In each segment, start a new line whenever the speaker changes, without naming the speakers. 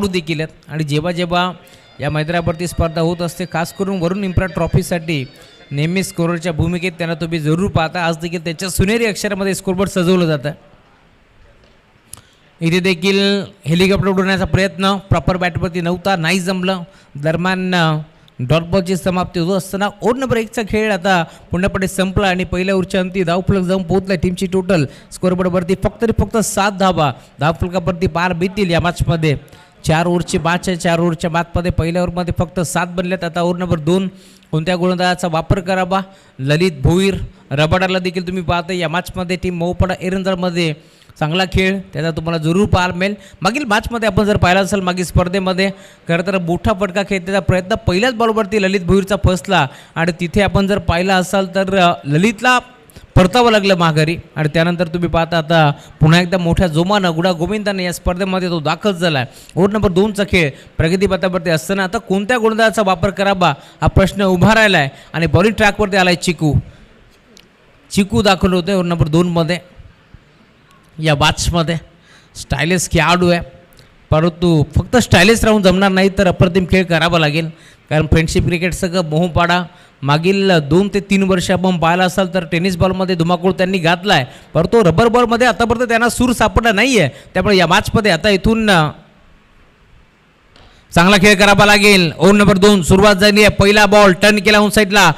देखील आहेत आणि जेव्हा जेव्हा या मैदानावरती स्पर्धा होत असते खास करून वरुण इम्प्रा ट्रॉफीसाठी नेहमी स्कोररच्या भूमिकेत त्यांना तुम्ही जरूर पाहता. आज देखील त्यांच्या सुनेरी अक्षरामध्ये स्कोरबोर्ड सजवलं जातं. इथे देखील हेलिकॉप्टर उडवण्याचा प्रयत्न प्रॉपर बॅटवरती नव्हता, नाही जमलं. दरम्यान डॉट बॉलची समाप्ती होत असताना ओव्हर नंबर 1चा खेळ आता पूर्णपणे संपला आणि पहिल्या ओव्हरच्या अंती धावफलक जाऊन पोहोचला. टीमची टोटल स्कोरबोर्डवरती फक्त 7 धावा धावफलकावरती पार बीतील. या मॅचमध्ये 4 ओव्हरची मॅच आहे. 4 ओव्हरच्या मॅचमध्ये पहिल्या ओव्हरमध्ये फक्त 7 बनल्यात. आता ओव्हर नंबर 2 कोणत्या गोलंदाजाचा वापर करावा. ललित भोईर रबाडाला देखील तुम्ही पाहता या मॅचमध्ये टीम मोहपाडा एरंदळमध्ये चांगला खेळ त्याचा तुम्हाला जरूर पाहायला मिळेल. मागील मॅचमध्ये आपण जर पाहिलं असेल मागील स्पर्धेमध्ये खरं तर मोठा फटका खेळण्याचा प्रयत्न पहिल्याच बॉलवरती ललित भोईरचा फसला आणि तिथे आपण जर पाहिलं असाल तर ललितला परतावं लागलं माघारी आणि त्यानंतर तुम्ही पाहता आता पुन्हा एकदा मोठ्या जोमानं गुडा गोविंदाने या स्पर्धेमध्ये तो दाखल झाला आहे. ओव्हर नंबर 2चा खेळ प्रगतीपथावरती असताना आता कोणत्या गोलंदाजाचा वापर करावा हा प्रश्न उभा राहिला आहे आणि बॉलिंग ट्रॅकवरती आला आहे चिकू दाखल होते ओव्हर नंबर 2मध्ये. या मॅचमध्ये स्टायलिश खेळाडू आहे परंतु फक्त स्टायलिश राहून जमणार नाही तर अप्रतिम खेळ करावा लागेल. कारण फ्रेंडशिप क्रिकेट सगळं मोहपाडा मागील 2 ते 3 वर्ष आपण पाहिलं असाल तर टेनिस बॉलमध्ये धुमाकूळ त्यांनी घातला आहे परंतु रबर बॉलमध्ये आतापर्यंत त्यांना सूर सापडला नाही आहे. त्यामुळे या मॅचमध्ये आता इथून चांगला खेळ करावा लागेल. ओव्हर नंबर 2 सुरुवात झाली आहे. पहिला बॉल टर्न केला ऑन साईडला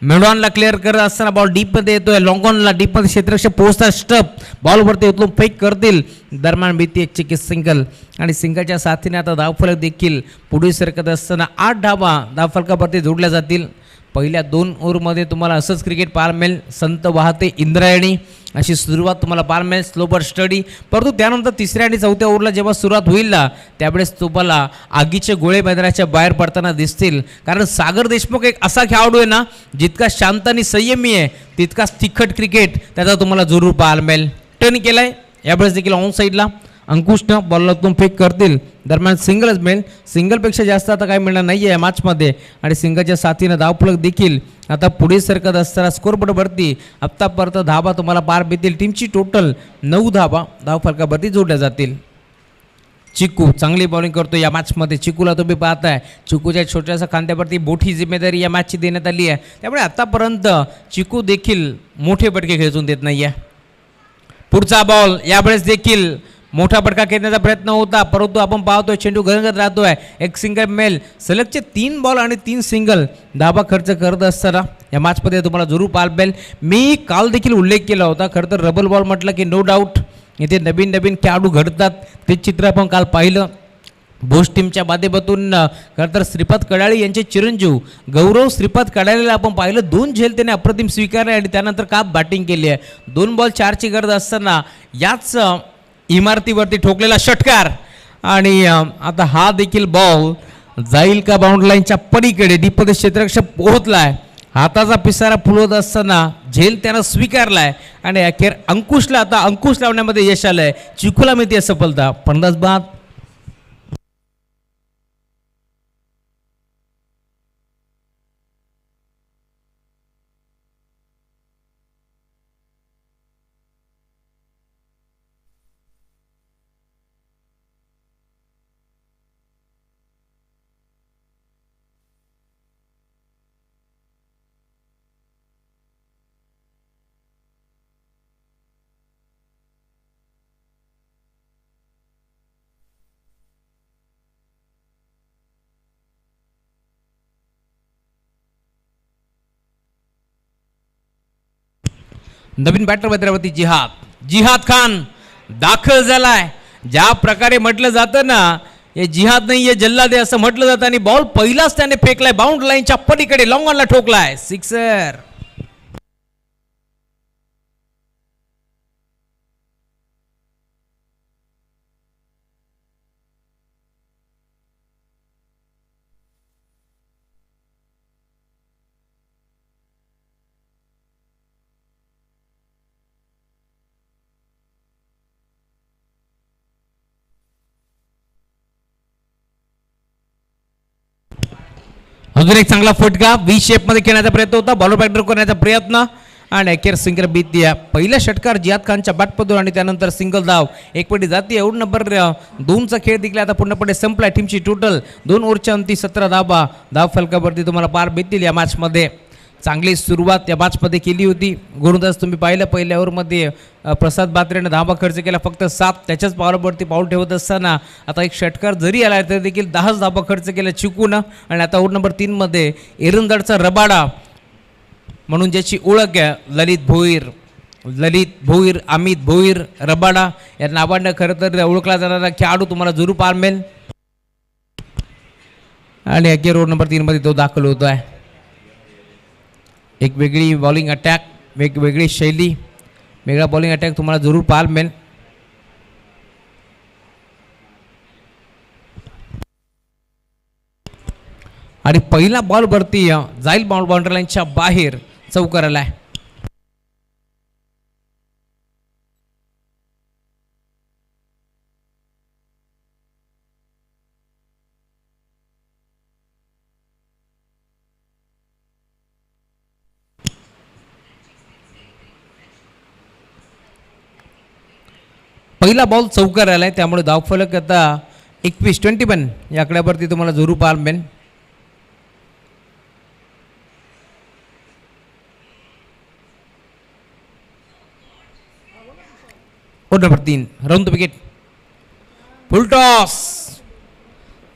मेडॉनला क्लिअर करत असताना बॉल डीपमध्ये येतोय. लॉंगॉनला डीपमध्ये क्षेत्ररक्षक पोहोचता स्टप बॉलवरती उचलून फेक करतील. दरम्यान भीती एक चिकी सिंगल आणि सिंगलच्या साथीने आता धावफलक देखील पुढे सरकत असताना 8 धावा धावफलकावरती जोडल्या जातील. पहिल्या 2 ओव्हरमध्ये तुम्हाला असंच क्रिकेट पाहायला मिळेल. संत वाहते इंद्रायणी अशी सुरुवात तुम्हाला पाहायला मिळेल स्लोबर स्टडी. परंतु त्यानंतर 3ऱ्या आणि 4थ्या ओव्हरला जेव्हा सुरुवात होईल ना त्यावेळेस तुम्हाला आगीचे गोळे मैदानाच्या बाहेर पडताना दिसतील. कारण सागर देशमुख एक असा खेळाडू आहे ना जितका शांत आणि संयमी आहे तितकाच तिखट क्रिकेट त्याचा तुम्हाला जरूर पाहायला मिळेल. टर्न केला आहे यावेळेस देखील ऑन साईडला अंकुशनं बॉललातून फेक करतील. दरम्यान सिंगलच मिळेल. सिंगलपेक्षा जास्त आता काय मिळणार नाही आहे या मॅचमध्ये आणि सिंगलच्या साथीनं धावफलक देखील आता पुढे सरकत असताना स्कोरबोर्डवरती आत्तापर्यंत धावा तुम्हाला पार बीतील. टीमची टोटल 9 धावा धावफलकावरती जोडल्या जातील. चिकू चांगली बॉलिंग करतो या मॅचमध्ये. चिकूला तुम्ही पाहताय चिकूच्या छोट्याशा खांद्यावरती मोठी जिम्मेदारी या मॅचची देण्यात आली आहे. त्यामुळे आत्तापर्यंत चिकू देखील मोठे फटके खेचून देत नाही आहे. पुढचा बॉल यावेळेस देखील मोठा फटका खेळण्याचा प्रयत्न होता परंतु आपण पाहतोय चेंडू गरंगत राहतोय. एक सिंगल मेल सलगचे 3 बॉल आणि 3 सिंगल धाबा खर्च करत असताना या मॅचमध्ये तुम्हाला जरूर पाहायला मिळेल. मी काल देखील उल्लेख केला होता खरं तर रबल बॉल म्हटलं की नो डाऊट इथे नवीन खेळाडू घडतात ते चित्र आपण काल पाहिलं. भोस टीमच्या माध्यमातून खरं तर श्रीपाद कडाळे यांचे चिरंजीव गौरव श्रीपाद कडाळेला आपण पाहिलं 2 झेल त्याने अप्रतिम स्वीकारले आणि त्यानंतर काप बॅटिंग केली आहे. 2 बॉल 4ची गरज असताना याच इमारतीवरती ठोकलेला षटकार आणि आता हा देखील बॉल जाईल का बाउंड्री लाईनच्या पलीकडे डीपमध्ये क्षेत्ररक्षक पोहोचलाय. हाताचा पिसारा फुलवत असताना झेल त्यानं स्वीकारलाय आणि अखेर अंकुशला आता अंकुश लावण्यामध्ये यश आलंय. चिकूला मिळते सफलता. फलंदाज बाद नवीन बॅटर मैदानावरती जिहाद खान दाखल झालाय. ज्या प्रकारे म्हटलं जातं ना हे जिहाद नाही हे जल्लाद आहे असं म्हटलं जातं आणि बॉल पहिलाच त्याने फेकलाय बाउंड्री लाईनच्या पलीकडे लॉंग ऑनला ठोकलाय. सिक्सर. अजून एक चांगला फटका व्ही शेप मध्ये खेळण्याचा प्रयत्न होता. बॉलर बॅकडर करण्याचा प्रयत्न आणि अखेर सिंगल बीती पहिला षटकार जिहाद खानच्या बॅटमधून आणि त्यानंतर सिंगल धाव एक पटी जाते. ओव्हर नंबर 2चा खेळ देखील आता पूर्णपणे संपला. टीमची टोटल 2 ओव्हरच्या अंती 17 धाव फलकावरती तुम्हाला पार भेटतील. या मॅचमध्ये चांगली सुरुवात या मॅचमध्ये केली होती. गोलंदाज तुम्ही पाहिलं पहिल्या ओव्हरमध्ये प्रसाद बात्रेने धावा खर्च केला फक्त 7. त्याच्याच पावलावरती पाऊल ठेवत असताना आता एक षटकार जरी आला तरी देखील 10 धावा खर्च केल्या चुकून. आणि आता ओव्हर नंबर 3 मध्ये एरंदाडचा रबाडा म्हणून ज्याची ओळख आहे ललित भोईर अमित भोईर रबाडा या नावानं खरं तर ओळखला जाणारा खेळाडू तुम्हाला जरूर पाहायला मिळेल. आणि अखेर ओव्हर नंबर 3 मध्ये तो दाखल होतो आहे. एक वेगळी बॉलिंग अटॅक, वेगवेगळी शैली, वेगळा बॉलिंग अटॅक तुम्हाला जरूर पाहायला मिळेल. आणि पहिला बॉल वरती जाईल बाउंड्री लाईनच्या बाहेर चौकार आलाय. पहिला बॉल चौकार आलाय त्यामुळे धावफलक आता 21 या आकड्यावरती तुम्हाला जरूर पाहायला मिळेल. Number 3 round the wicket, full toss,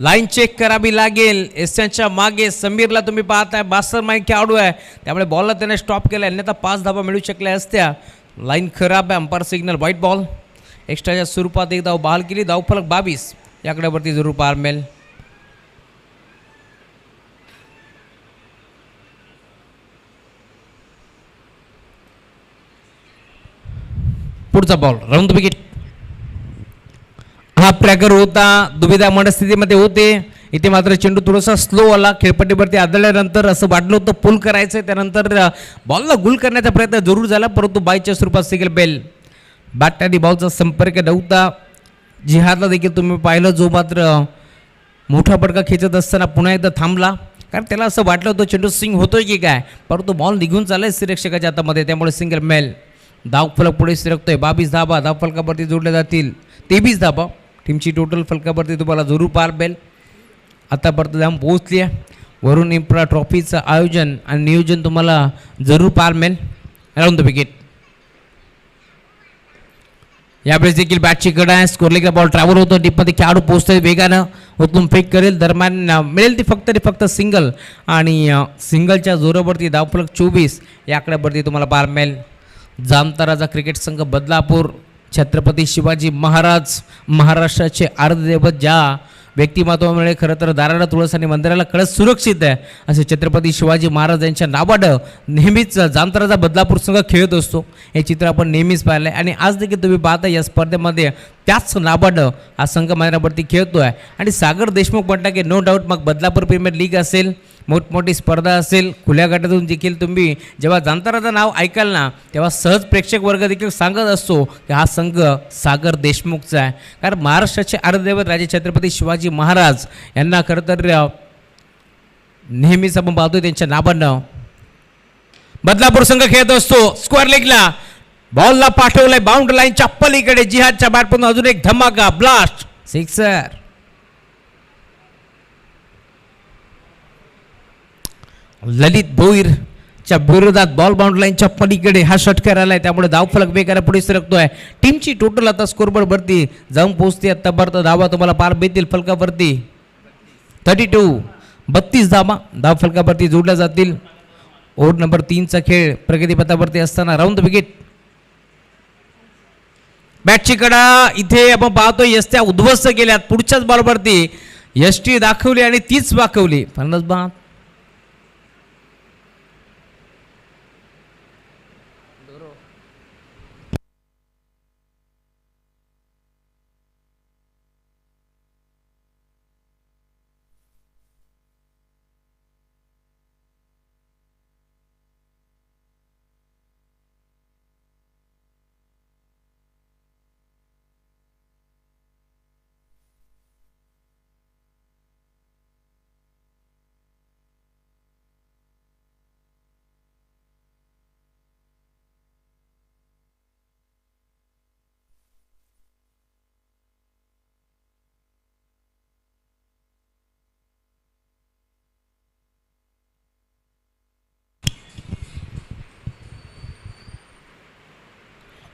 line check करावी लागेल. एसच्या मागे समीरला तुम्ही पाहताय, बासर माईक खेळाडू आहे त्यामुळे बॉलला त्याने स्टॉप केला. अन्यथा 5 धावा मिळू शकल्या असत्या. लाईन खराब आहे, अंपायर सिग्नल व्हाईट बॉल. एक्स्ट्राच्या स्वरूपात एक धाव बहाल केली. धावफलक 22 या आकड्यावरती जरूर पाहायला मिळेल. पुढचा बॉल राऊंड द विकेट. हा प्रॅगर होता, दुविधा मनस्थितीमध्ये होते. इथे मात्र चेंडू थोडासा स्लो आला. खेळपट्टीवरती आदळल्यानंतर असं वाटलं होतं पुल करायचं, त्यानंतर बॉलला गुल करण्याचा प्रयत्न जरूर झाला परंतु बायच्या स्वरूपात सिंगल बेल. बॅट आणि बॉलचा संपर्क नव्हता. जिहादला देखील तुम्ही पाहिलं जो मात्र मोठा फटका खेचत असताना पुन्हा एकदा थांबला, कारण त्याला असं वाटलं होतं चेंडू स्विंग होतोय की काय, परंतु बॉल निघून चाललाय सिरक्षकाच्या हातामध्ये त्यामुळे सिंगल मेल. धावफलक पुढे सिरकतोय 22 धावा धावफलकावरती जोडल्या जातील. 23 धावा टीमची टोटल फलकावरती तुम्हाला जरूर पाहायला मिळेल. आतापर्यंत धाव पोहोचली आहे. वरुण इन्फ्रा ट्रॉफीचं आयोजन आणि नियोजन तुम्हाला जरूर पाहायला मिळेल. Round the wicket. यावेळेस देखील बॅटची गड आहे. स्कोरलेला बॉल ट्रॅव्हल होतो, डीपमध्ये खेळाडू पोहोचतोय वेगानं, उचलून फेक करेल. दरम्यान मिळेल ती फक्त सिंगल आणि सिंगलच्या जोरावरती धावफलक 24 या आकड्यावरती तुम्हाला पाहायला मिळेल. जामताराचा क्रिकेट संघ बदलापूर, छत्रपती शिवाजी महाराज महाराष्ट्राचे आराध्यदैवत ज्या व्यक्तिमत्वामुळे खरं तर दाराला तुळस आणि मंदिराला कळस सुरक्षित आहे असे छत्रपती शिवाजी महाराज यांच्या नावानं नेहमीच जामताराचा बदलापूर संघ खेळत असतो. हे चित्र आपण नेहमीच पाहिलं आहे आणि आज देखील तुम्ही पाहता या स्पर्धेमध्ये त्याच नावानं हा संघ मैदानावरती खेळतो आहे. आणि सागर देशमुख म्हटलं की नो डाऊट मग बदलापूर प्रीमियर लीग असेल, मोठमोठी स्पर्धा असेल, खुल्या गटातून देखील तुम्ही जेव्हा जामताराचं नाव ऐकाल ना तेव्हा सहज प्रेक्षक वर्ग देखील सांगत असतो की हा संघ सागर देशमुखचा आहे. कारण महाराष्ट्राचे आराध्यदैवत राजे छत्रपती शिवाजी महाराज यांना खरं तर नेहमीच आपण पाहतोय त्यांच्या नावानं बदलापूर संघ खेळत असतो. स्क्वेअर लेगला बॉलला पाठवलंय बाउंड्री लाईनच्या पलीकडे. जिहादच्या बॅटमधून अजून एक धमाका, ब्लास्ट, सिक्सर. ललित भोईरच्या विरोधात बॉल बाउंड्री लाईनच्या पलीकडे हा षटकार आलाय त्यामुळे धावफलक वेगाने पुढे सरकतोय. टीमची टोटल आता स्कोरबोर्ड वरती जाऊन पोहोचते. आतापर्यंत धावा तुम्हाला पार भेटतील फलकावरती 32 धावा धावफलकावरती जोडल्या जातील. ओव्हर नंबर 3चा खेळ प्रगतीपथावरती असताना राऊंड द विकेट. बॅटची कडा इथे आपण पाहतोय यष्ट्या उद्ध्वस्त केल्यात. पुढच्याच बॉलवरती यष्टी दाखवली आणि तीच वाकवली. फलंदाज बाद.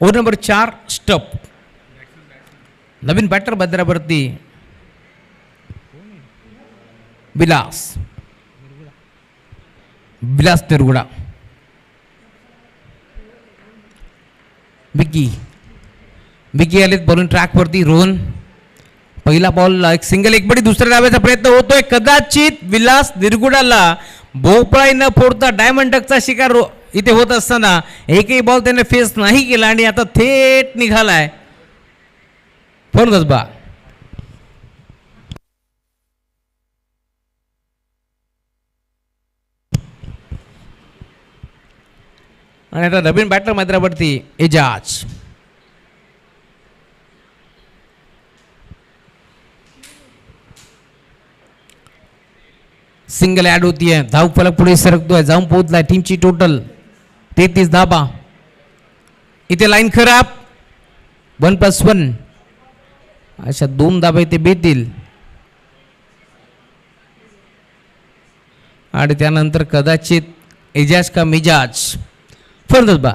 ओव्हर नंबर 4 स्टप. नवीन बॅटर भद्रावरती विलास निरगुडा. विकी आलेत बॉलिंग ट्रॅकवरती. रोहन पहिला बॉल एक सिंगल एक बडी. दुसऱ्या डाव्याचा प्रयत्न होतोय. कदाचित विलास निरगुडाला भोपळाई न फोडता डायमंड डकचा शिकार इथे होत असताना एकही बॉल त्याने फेस नाही केला आणि आता थेट निघालाय फोन कसबा. आणि आता नवीन बॅटर मैदानावरती एजाज. सिंगल ऍड होतीये. धाव फलक पुढे सरकतोय. जाऊन पोहोचलाय. टीमची टोटल 33 धाबा. इथे लाईन खराब. 1+1 अशा 2 धाबा इथे बेतील आणि त्यानंतर कदाचित एजाज का मिजाज. फर्दर बा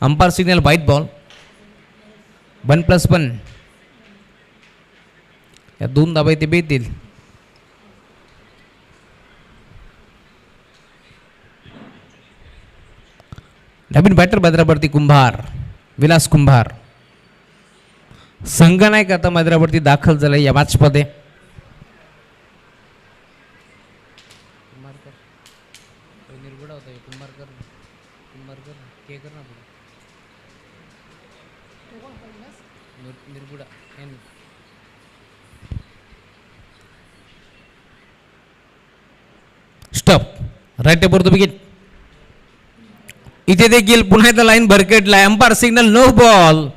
अंपायर सिग्नल व्हाईट बॉल. 1+1 या 2 धाबा इथे बेतील. नवीन बॅटर मैदानावरती कुंभार विलास कुंभार. संघनायक आता मैदानावरती दाखल झाला या मॅचमध्ये. Stop right table wicket. इथे देखील पुन्हा एकदा लाईन भरकटलाय. अंपायर सिग्नल नो बॉल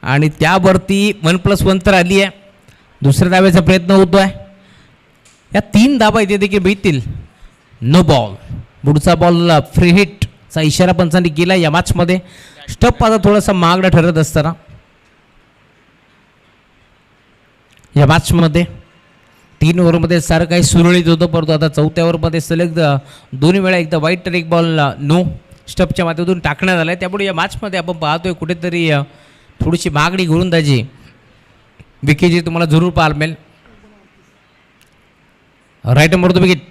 आणि त्यावरती 1+1 तर आली आहे. दुसऱ्या धाब्याचा प्रयत्न होतोय. या 3 धाबा इथे देखील भेटतील. No ball. पुढचा बॉल फ्री हिटचा इशारा पंचांनी केला या मॅचमध्ये. स्टप आता थोडासा महागडा ठरत असताना या मॅचमध्ये 3 ओव्हरमध्ये सारं काही सुरळीत होतं, परंतु आता 4थ्या ओव्हरमध्ये सलग 2 वेळा एकदा वाईट तर एक बॉल नो स्टपच्या माध्यमातून टाकण्यात आला आहे. त्यामुळे या मॅचमध्ये आपण पाहतोय कुठेतरी थोडीशी महागडी गोलंदाजी विकेटची तुम्हाला जरूर पाहायला मिळेल. Right number wicket.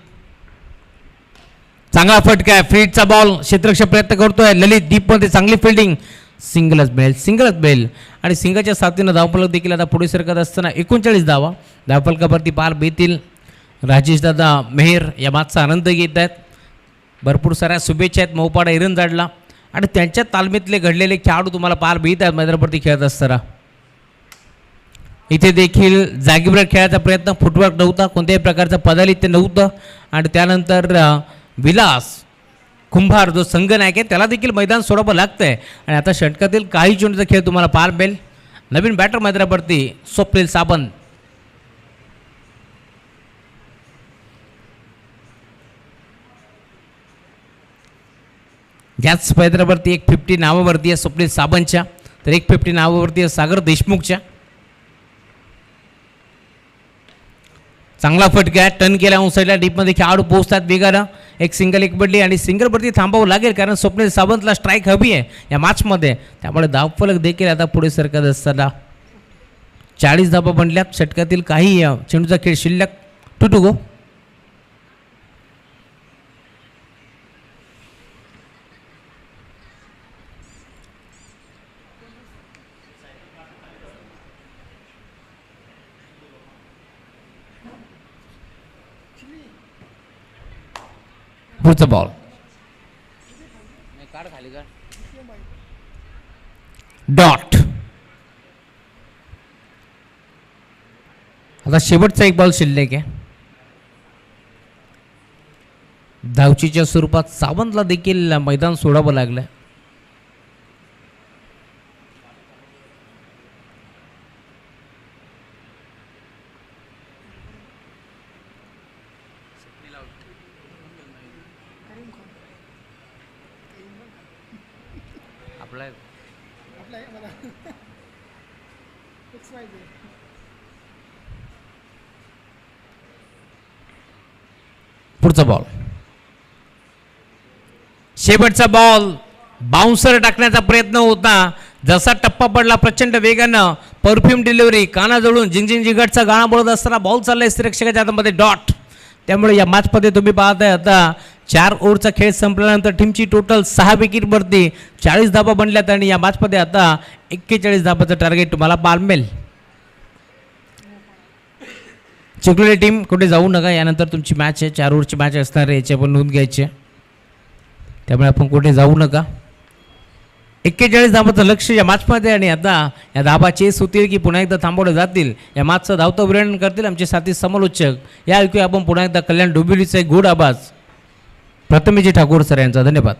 चांगला फटका आहे. फ्रीटचा बॉल क्षेत्ररक्षक प्रयत्न करतोय. ललित डीपमध्ये चांगली फिल्डिंग. सिंगलच बेल आणि सिंगलच्या साथीनं धावफलक देखील आता पुढे सरकत असताना 39 धावा धावफलकावरती पार बेतील. राजेश दादा मेहर या मॅचचा आनंद घेत आहेत. भरपूर साऱ्या शुभेच्छा आहेत मोपाडा इरंजाडला आणि त्यांच्या तालमीतले घडलेले खेळाडू तुम्हाला पार भेट आहेत मैदानावरती खेळत असताना. इथे देखील जागेवर खेळायचा प्रयत्न. फुटवर्क नव्हता. कोणत्याही प्रकारचं पदालित्य नव्हतं आणि त्यानंतर विलास कुंभार जो संघनायक आहे त्याला देखील मैदान सोडावं लागतं आहे आणि आता षटकातील काही चेंडूचा खेळ तुम्हाला पार मिळेल. नवीन बॅटर मैदानावरती स्वप्नील साबंत. याच मैदानावरती 150 नावावरती आहे स्वप्नील साबंतच्या, तर 150 नावावरती आहे सागर देशमुखच्या. चांगला फटका आहे. टर्न केला साईडला. डीपमध्ये खेळाडू पोहोचतात वेगानं. एक सिंगल एक बदली आणि सिंगलवरती थांबावं लागेल कारण स्वप्नील सावंतला स्ट्राईक हवी आहे या मॅचमध्ये. त्यामुळे धावफलक देखील आता पुढे सरकत असताना 40 धावा बनल्यात. षटकातील काही चेंडूचा खेळ शिल्लक. 2 to go. पुढचा बॉल डॉट. आता शेवटचा एक बॉल शिल्लक आहे. धावचीच्या स्वरूपात सावंतला देखील मैदान सोडावं लागलं. पुढचा बॉल शेवटचा बॉल बाउन्सर टाकण्याचा प्रयत्न होता, जसा टप्पा पडला प्रचंड वेगानं परफ्यूम डिलिव्हरी कानाजवळून झिंगझिंग जिगटचा गाणं बोलत असताना बॉल चाललाय श्रीरक्षकाच्या हातामध्ये डॉट. त्यामुळे या मॅचमध्ये तुम्ही पाहताय आता 4 ओव्हरचा खेळ संपल्यानंतर टीमची टोटल 6 विकेटवरती 40 धाबा बनल्यात आणि या मॅचमध्ये आता 41 धाबाचं टार्गेट तुम्हाला पाहायला मिळेल. चिखलोली टीम कुठे जाऊ नका, यानंतर तुमची मॅच आहे 4 ओव्हरची मॅच असणार आहे, याची आपण नोंद घ्यायची आहे. त्यामुळे आपण कुठे जाऊ नका. 41 धाबाचं लक्ष या मॅचमध्ये आणि आता या धाबा चेस होतील की पुन्हा एकदा थांबवले जातील, या मॅचचं धावतं वर्णन करतील आमचे साथी समालोचक. या ऐकूया आपण पुन्हा एकदा कल्याण डोंबिवलीचा एक गुड आवाज प्रथमेशजी ठाकूर सर यांचा. धन्यवाद.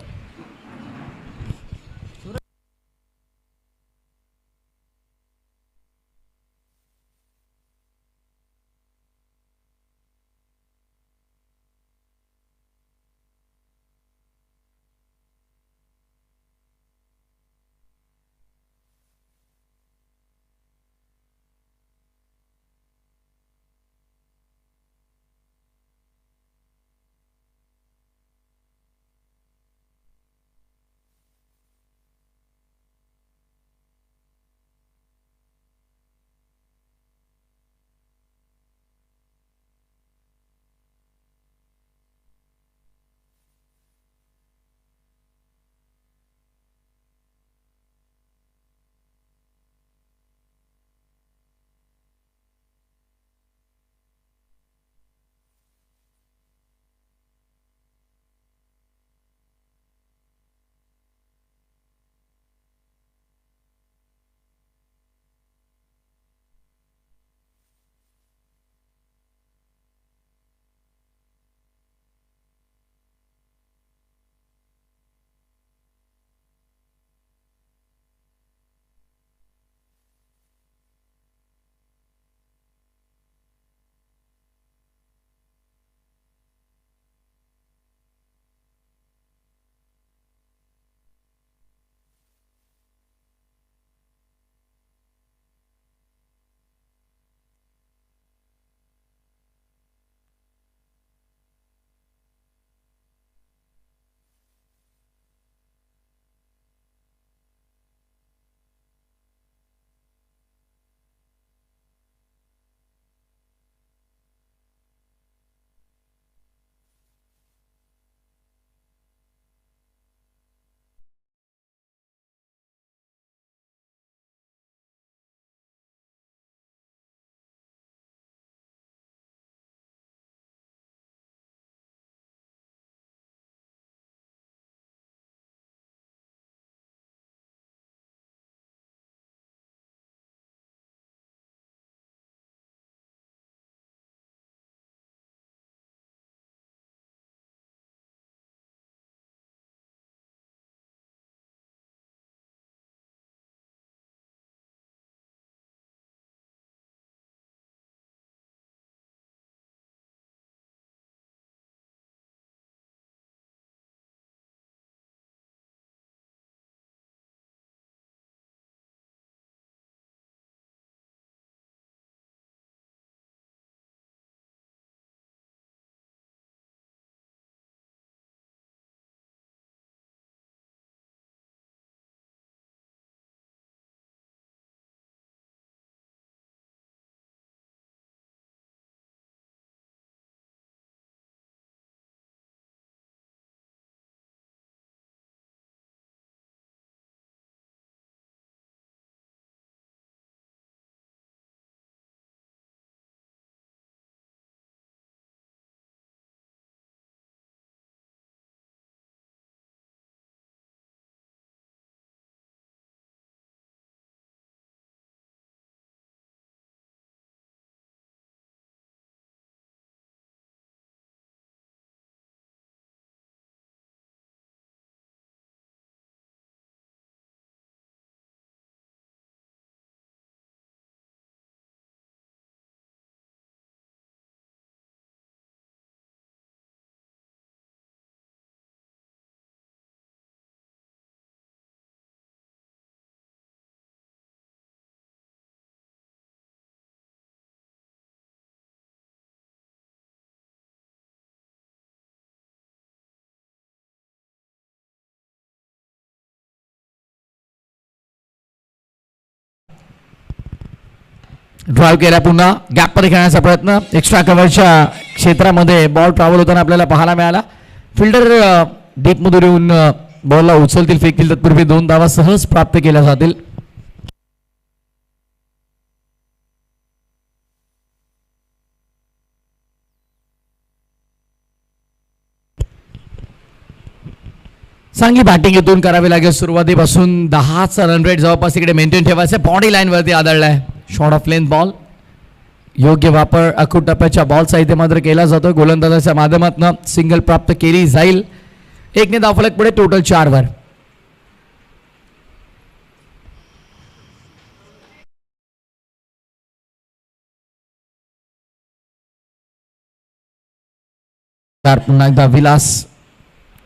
ड्राईव्ह केला, पुन्हा गॅपमध्ये खेळण्याचा प्रयत्न, एक्स्ट्रा कव्हरच्या क्षेत्रामध्ये बॉल ट्रॅव्हल होताना आपल्याला पाहायला मिळाला. फिल्डर डीपमधून येऊन बॉलला उचलतील, फेकतील, तत्पूर्वी 2 धावा सहज प्राप्त केल्या जातील. चांगली बॅटिंग इथून करावी लागेल. सुरुवातीपासून 10चा रन रेट जवळपास इकडे मेंटेन ठेवायचं. बॉडी लाईनवरती आदळलाय. शॉर्ट ऑफ लेंथ बॉल, योग्य वापर अखूट टप्प्याच्या बॉलचा इथे मात्र केला जातो. गोलंदाजाच्या माध्यमातून सिंगल प्राप्त केली जाईल. 1 ने धावफलक पुढे, टोटल 4 वर. पुन्हा एकदा विलास,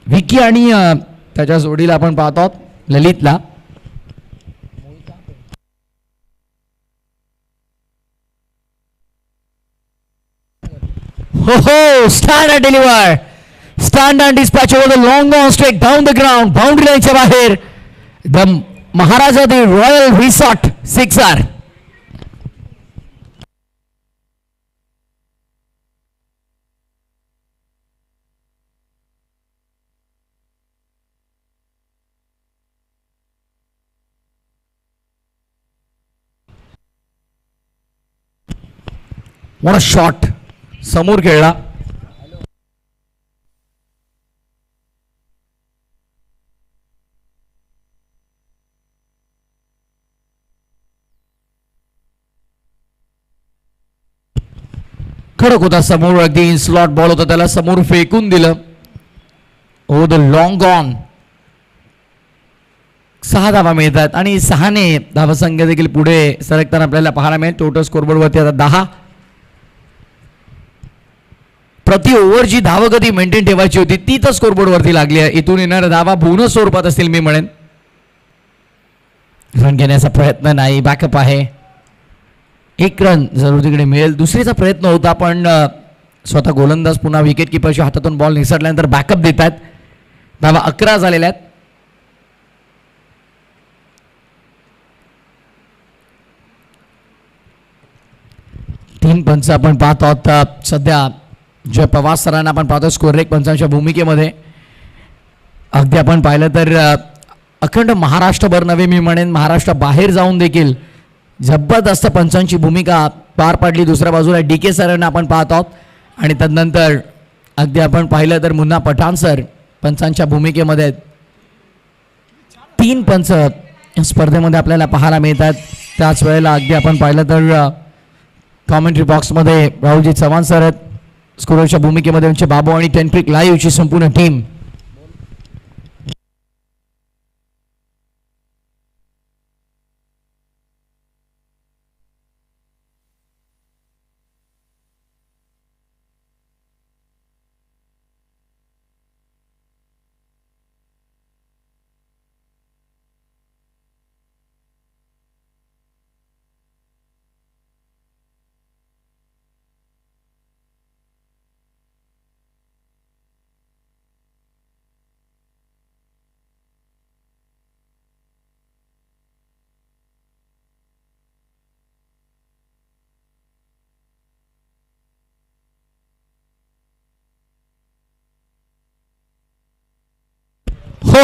विकी आणि त्याच्या जोडीला आपण पाहतो आहोत ललितला. हो, stand and deliver, stand and dispatch over the long on struck down the ground, boundary लाईनच्या बाहेर. The Maharaja the royal resort sixer. मोठा शॉट समोर खेळला. खडक होता समोर, अगदी स्लॉट बॉल होता, त्याला समोर फेकून दिलं. ओ द लॉंग ऑन. 6 धावा मिळतात आणि 6 ने धावसंख्या देखील पुढे सरकताना आपल्याला पाहायला मिळेल. टोटल स्कोरबोर्ड वरती आता 10. प्रति ओव्हर जी धावगती मेंटेन ठेवायची होती ती तर स्कोरबोर्ड वरती लागली आहे. इथून येणाऱ्या धावा बोनस स्वरूपात असतील मी म्हणेन. रन घेण्याचा प्रयत्न नाही, बॅकअप आहे. 1 रन जरूर तिकडे मिळेल. दुसरीचा प्रयत्न होता पण स्वतः गोलंदाज पुन्हा विकेट किपरच्या हातातून बॉल निसटल्यानंतर बॅकअप देतात. धावा 11 झालेल्या आहेत. तीन पंच आपण पाहत आहोत सध्या. जय पवार सरांना आपण पाहतो स्कोर रेक पंचांच्या भूमिकेमध्ये. अगदी आपण पाहिलं तर अखंड महाराष्ट्रभर नव्हे मी म्हणेन, महाराष्ट्र बाहेर जाऊन देखील जबरदस्त पंचांची भूमिका पार पाडली. दुसऱ्या बाजूला DK सरांना आपण पाहत आहोत आणि तदनंतर अगदी आपण पाहिलं तर मुन्ना पठाण सर पंचांच्या भूमिकेमध्ये. 3 पंच स्पर्धेमध्ये आपल्याला पाहायला मिळतात. त्याच वेळेला अगदी आपण पाहिलं तर कॉमेंट्री बॉक्समध्ये राहुलजी चव्हाण सर आहेत. स्कोरच्या भूमिकेमध्ये त्यांचे बाबू आणि टेनक्रिक लाईव्हची संपूर्ण टीम.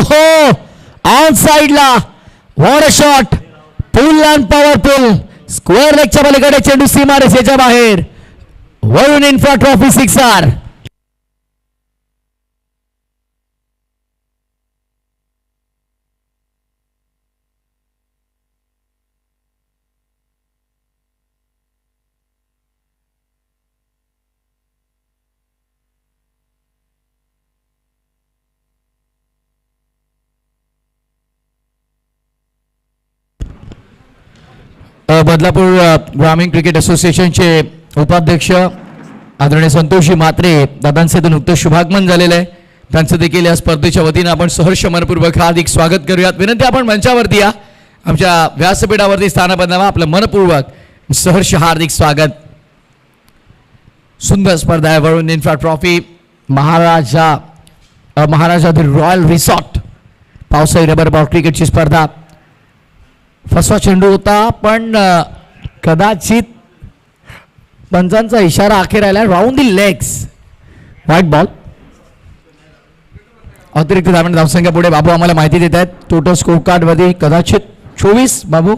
हो, ऑन साइडला what a shot, pull and powerful. Square लेगच्या पलीकडे चेंडू सीमारेषेच्या बाहेर. Varun infra trophy sixer. Badlapur ग्रामीण क्रिकेट असोसिएशनचे उपाध्यक्ष आदरणीय संतोषी म्हात्रे दादांचे तर नुकतं शुभागमन झालेलं आहे. त्यांचं देखील या स्पर्धेच्या वतीनं आपण सहर्ष मनपूर्वक हार्दिक स्वागत करूयात. विनंती आपण मंचावरती या, आमच्या व्यासपीठावरती स्थानापन्न व्हा. आपलं मनपूर्वक सहर्ष हार्दिक स्वागत. सुंदर स्पर्धा आहे. Varun infra trophy Maharaja the royal resort पावसाळी रबर बॉल क्रिकेटची स्पर्धा. फसवा चेंडू होता पण कदाचित पंचांचा इशारा अखेर आला राऊंड दी लेग्स व्हाईट बॉल. अतिरिक्त धावसंख्या पुढे बाबू आम्हाला माहिती देत आहेत. टोटल स्कोर कार्ड मध्ये कदाचित 24 बाबू.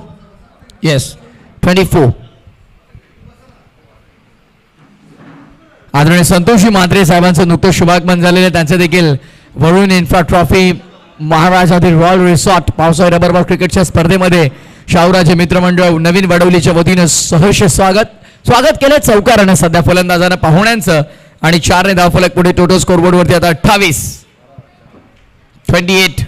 येस 24. आदरणीय संतोषी म्हात्रे साहेबांचं नुकतंच शुभागमन झालेलं आहे. त्यांचं देखील वरुण इन्फ्रा ट्रॉफी महाराजातील रॉयल रिसॉर्ट पावसाळी रबर बॉल क्रिकेटच्या स्पर्धेमध्ये शाहूराजे मित्रमंडळ नवीन वडवलीच्या वतीनं सहर्ष स्वागत केलं चौकारानं सध्या फलंदाजानं पाहुण्यांचं आणि 4 ने धावफलक पुढे. टोटल स्कोरबोर्ड वरती आता 28. 28.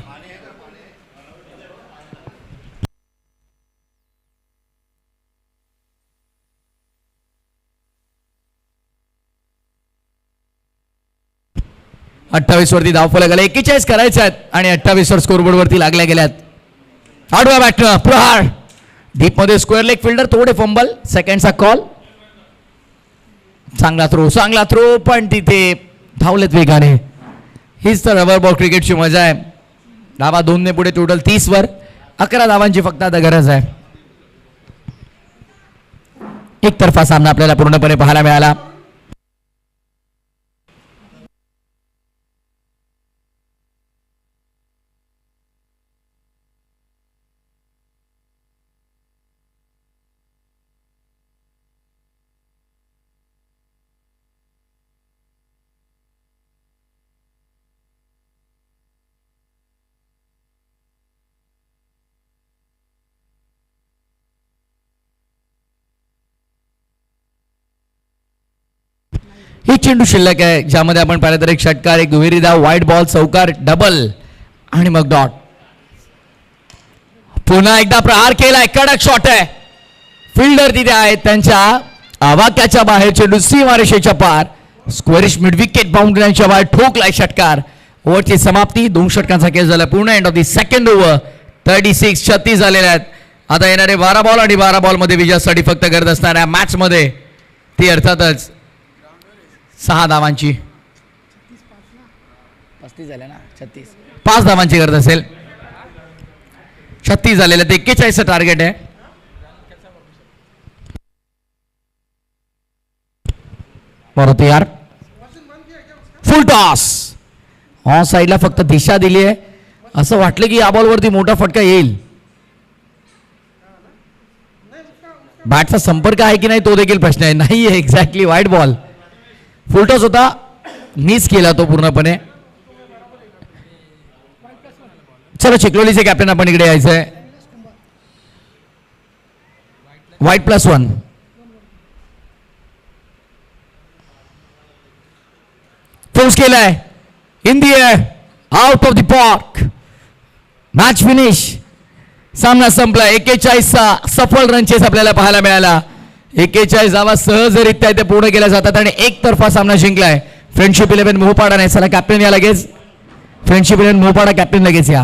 वरती धावफलक आले. 41 करायचे आहेत आणि 28 वर स्कोरबोर्ड वरती लागल्या गेल्यात. आडवा बॅटनं प्रहार डीप मध्ये स्क्वेअर लेग फिल्डर थोडे फंबल. सेकंडचा कॉल. चांगला थ्रो पण तिथे धावलेत वेगाने. हीच तर रबर बॉल क्रिकेटची मजा आहे. धावा 2 ने पुढे. टोटल 30 वर. 11 धावांची फक्त आता गरज आहे. एकतर्फा सामना आपल्याला पूर्णपणे पाहायला मिळाला. ही चेंडू शिल्लक आहे ज्यामध्ये आपण पाहिलं तर एक षटकार, एक दुहेरी धाव, व्हाईट बॉल, चौकार, डबल आणि मग डॉट. पुन्हा एकदा प्रहार केलाय. कडक शॉट आहे. फिल्डर तिथे आहेत त्यांच्या आवाक्याच्या बाहेर. चेंडू सीमारेषेच्या पार. स्क्वेरिश मिड विकेट बाउंड्रीच्या बाहेर ठोकलाय षटकार. ओव्हरची समाप्ती. 2 षटकांचा खेळ झाला पूर्ण. End of the second over. 36 झालेले आहेत. आता येणारे 12 बॉल आणि 12 बॉल मध्ये विजयासाठी फक्त गरज असणाऱ्या मॅच मध्ये ती अर्थातच 6 धावांची. 35 झाल्या ना. 36. 5 धावांची गरज असेल. 36 झालेलं. 41चं टार्गेट आहे. बरोबर यार. फुल टॉस. ऑन साईडला फक्त दिशा दिली आहे. असं वाटलं की या बॉलवरती मोठा फटका येईल. बॅटचा संपर्क आहे की नाही तो देखील प्रश्न आहे. नाही आहे एक्झॅक्टली. White ball. फुल टॉस होता. मिस केला तो पूर्णपणे. चलो चिखलोलीचे कॅप्टन आपण इकडे यायचंय. व्हाईट +1. फोर्स केलाय. In the air. Out of the park. Match finish. सामना संपला. 41चा सफल रन चेस आपल्याला पाहायला मिळाला. 41 धावा सहजरित्या इथे पूर्ण केल्या जातात आणि एकतर्फा सामना जिंकलाय फ्रेंडशिप 11 मोहपाडा. नाही चला कॅप्टन या लगेच. फ्रेंडशिप 11 मोहपाडा कॅप्टन लगेच या.